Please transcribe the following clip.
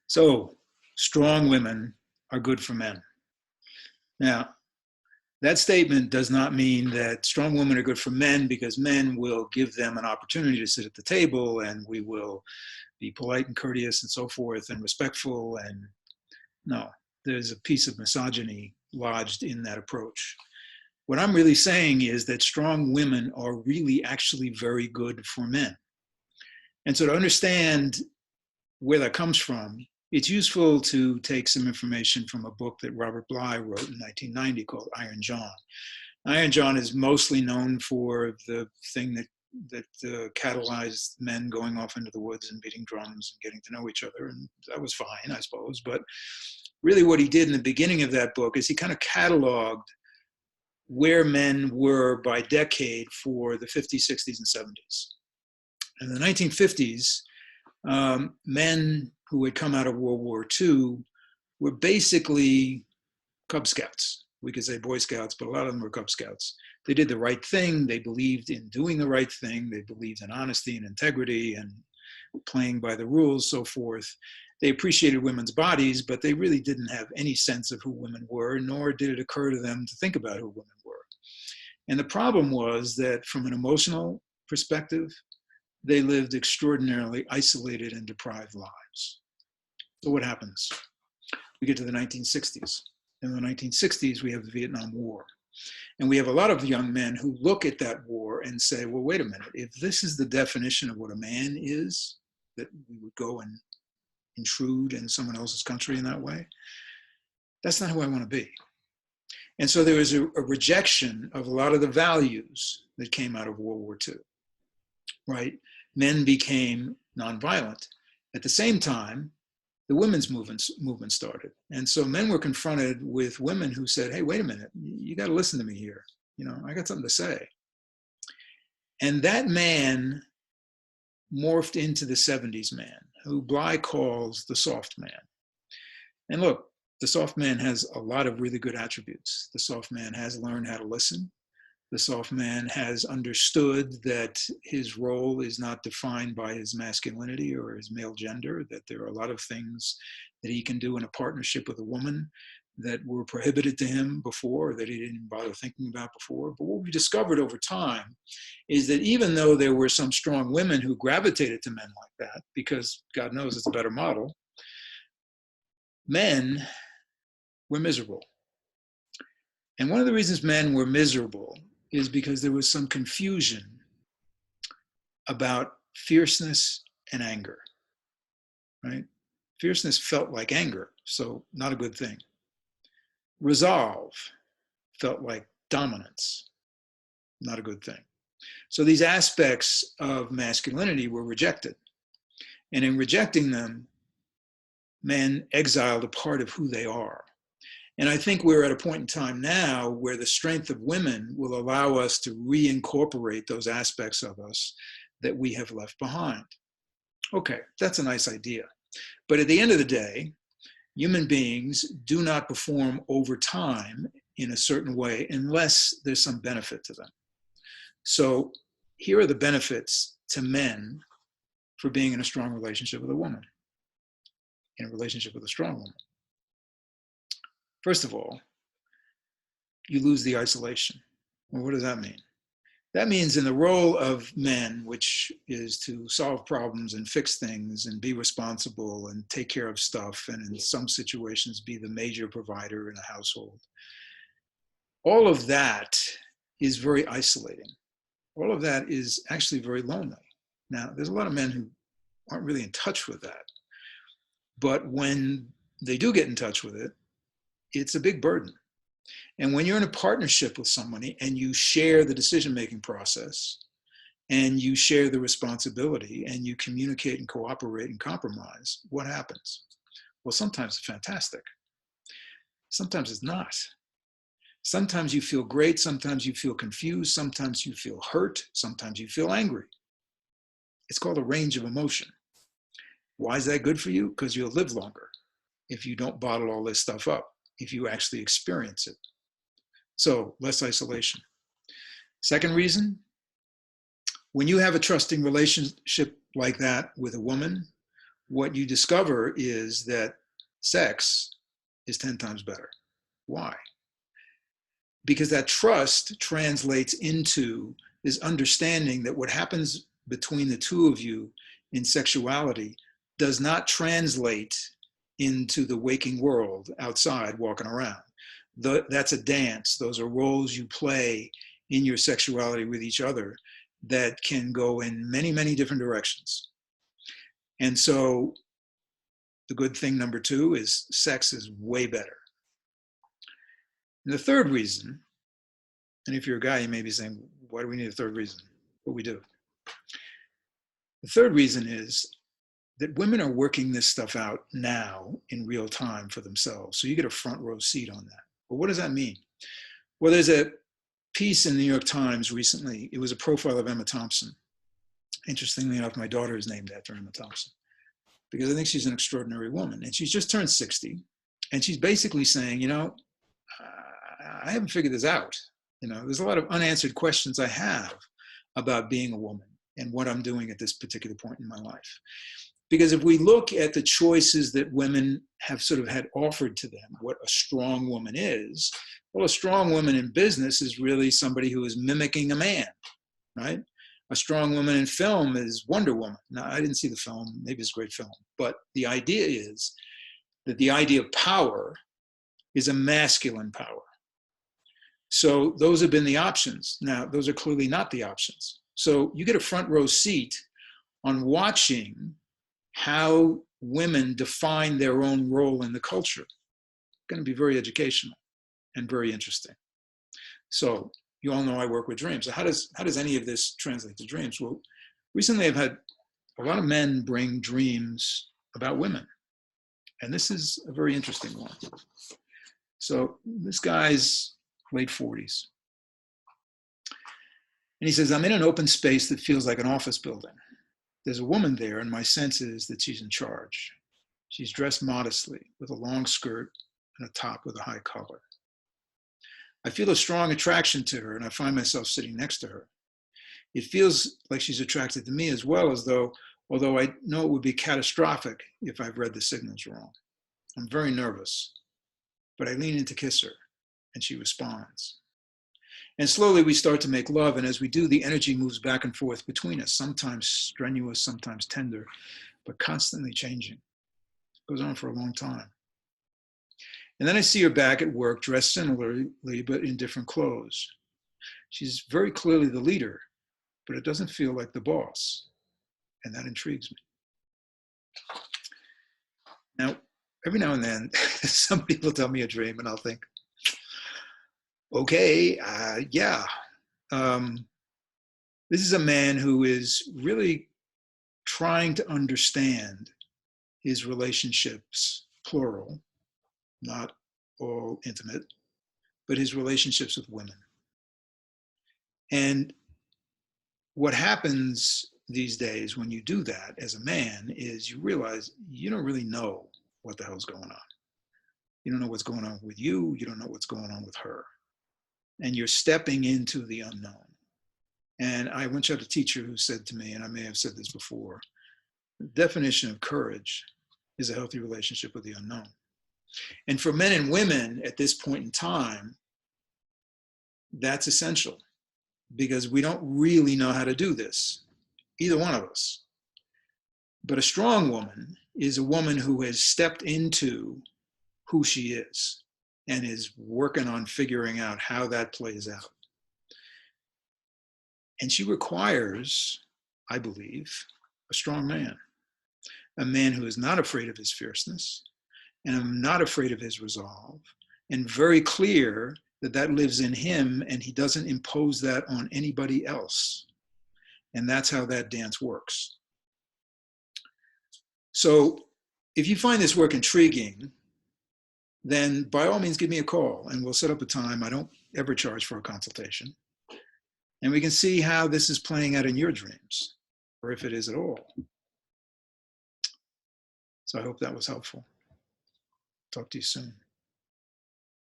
So, strong women are good for men. Now, that statement does not mean that strong women are good for men because men will give them an opportunity to sit at the table and we will be polite and courteous and so forth and respectful. And no, there's a piece of misogyny lodged in that approach. What I'm really saying is that strong women are really actually very good for men. And so to understand where that comes from, it's useful to take some information from a book that Robert Bly wrote in 1990 called Iron John. Iron John is mostly known for the thing that catalyzed men going off into the woods and beating drums and getting to know each other. And that was fine, I suppose. But really what he did in the beginning of that book is he kind of cataloged where men were by decade for the 50s, 60s, and 70s. In the 1950s, men who had come out of World War II were basically Cub Scouts. We could say Boy Scouts, but a lot of them were Cub Scouts. They did the right thing. They believed in doing the right thing. They believed in honesty and integrity and playing by the rules, so forth. They appreciated women's bodies, but they really didn't have any sense of who women were, nor did it occur to them to think about who women were. And the problem was that from an emotional perspective, they lived extraordinarily isolated and deprived lives. So what happens? We get to the 1960s. In the 1960s, we have the Vietnam War. And we have a lot of young men who look at that war and say, well, wait a minute, if this is the definition of what a man is, that we would go and intrude in someone else's country in that way, that's not who I want to be. And so there was a rejection of a lot of the values that came out of World War II, right? Men became nonviolent. At the same time, the women's movement started. And so men were confronted with women who said, hey, wait a minute, you got to listen to me here. You know, I got something to say. And that man morphed into the 70s man, who Bly calls the soft man. And look, the soft man has a lot of really good attributes. The soft man has learned how to listen. The soft man has understood that his role is not defined by his masculinity or his male gender, that there are a lot of things that he can do in a partnership with a woman that were prohibited to him before, that he didn't bother thinking about before. But what we discovered over time is that even though there were some strong women who gravitated to men like that, because God knows it's a better model, men were miserable. And one of the reasons men were miserable is because there was some confusion about fierceness and anger, right? Fierceness felt like anger, so not a good thing. Resolve felt like dominance, not a good thing. So these aspects of masculinity were rejected. And in rejecting them, men exiled a part of who they are. And I think we're at a point in time now where the strength of women will allow us to reincorporate those aspects of us that we have left behind. Okay, that's a nice idea. But at the end of the day, human beings do not perform over time in a certain way unless there's some benefit to them. So here are the benefits to men for being in a strong relationship with a woman, in a relationship with a strong woman. First of all, you lose the isolation. Well, what does that mean? That means in the role of men, which is to solve problems and fix things and be responsible and take care of stuff, and in some situations be the major provider in a household. All of that is very isolating. All of that is actually very lonely. Now, there's a lot of men who aren't really in touch with that. But when they do get in touch with it, it's a big burden. And when you're in a partnership with somebody and you share the decision-making process and you share the responsibility and you communicate and cooperate and compromise, what happens? Well, sometimes it's fantastic. Sometimes it's not. Sometimes you feel great. Sometimes you feel confused. Sometimes you feel hurt. Sometimes you feel angry. It's called a range of emotion. Why is that good for you? Because you'll live longer if you don't bottle all this stuff up, if you actually experience it. So less isolation. Second reason, when you have a trusting relationship like that with a woman, what you discover is that sex is 10 times better. Why? Because that trust translates into this understanding that what happens between the two of you in sexuality does not translate into the waking world outside walking around. That's a dance. Those are roles you play in your sexuality with each other that can go in many, many different directions. And so the good thing number two is sex is way better. And the third reason, and if you're a guy, you may be saying, why do we need a third reason? But we do. The third reason is that women are working this stuff out now in real time for themselves. So you get a front row seat on that. But what does that mean? Well, there's a piece in the New York Times recently. It was a profile of Emma Thompson. Interestingly enough, my daughter is named after Emma Thompson because I think she's an extraordinary woman. And she's just turned 60. And she's basically saying, I haven't figured this out. There's a lot of unanswered questions I have about being a woman and what I'm doing at this particular point in my life. Because if we look at the choices that women have sort of had offered to them, what a strong woman is, well, a strong woman in business is really somebody who is mimicking a man, right? A strong woman in film is Wonder Woman. Now, I didn't see the film, maybe it's a great film, but the idea is that the idea of power is a masculine power. So those have been the options. Now, those are clearly not the options. So you get a front row seat on watching how women define their own role in the culture. It's going to be very educational and very interesting. So you all know I work with dreams. So how does any of this translate to dreams? Well, recently I've had a lot of men bring dreams about women. And this is a very interesting one. So this guy's late 40s. And he says, I'm in an open space that feels like an office building. There's a woman there, and my sense is that she's in charge. She's dressed modestly with a long skirt and a top with a high collar. I feel a strong attraction to her, and I find myself sitting next to her. It feels like she's attracted to me as well, as though, although I know it would be catastrophic if I've read the signals wrong. I'm very nervous, but I lean in to kiss her, and she responds. And slowly we start to make love, and as we do, the energy moves back and forth between us, sometimes strenuous, sometimes tender, but constantly changing. It goes on for a long time. And then I see her back at work, dressed similarly, but in different clothes. She's very clearly the leader, but it doesn't feel like the boss, and that intrigues me. Now, every now and then, somebody will tell me a dream, and I'll think, okay, yeah. This is a man who is really trying to understand his relationships, plural, not all intimate, but his relationships with women. And what happens these days when you do that as a man is you realize you don't really know what the hell's going on. You don't know what's going on with you. You don't know what's going on with her. And you're stepping into the unknown. And I once had a teacher who said to me, and I may have said this before, the definition of courage is a healthy relationship with the unknown. And for men and women at this point in time, that's essential because we don't really know how to do this, either one of us. But a strong woman is a woman who has stepped into who she is and is working on figuring out how that plays out. And she requires, I believe, a strong man, a man who is not afraid of his fierceness and I'm not afraid of his resolve and very clear that that lives in him and he doesn't impose that on anybody else. And that's how that dance works. So if you find this work intriguing, then by all means give me a call and we'll set up a time. I don't ever charge for a consultation. And we can see how this is playing out in your dreams, or if it is at all. So I hope that was helpful. Talk to you soon.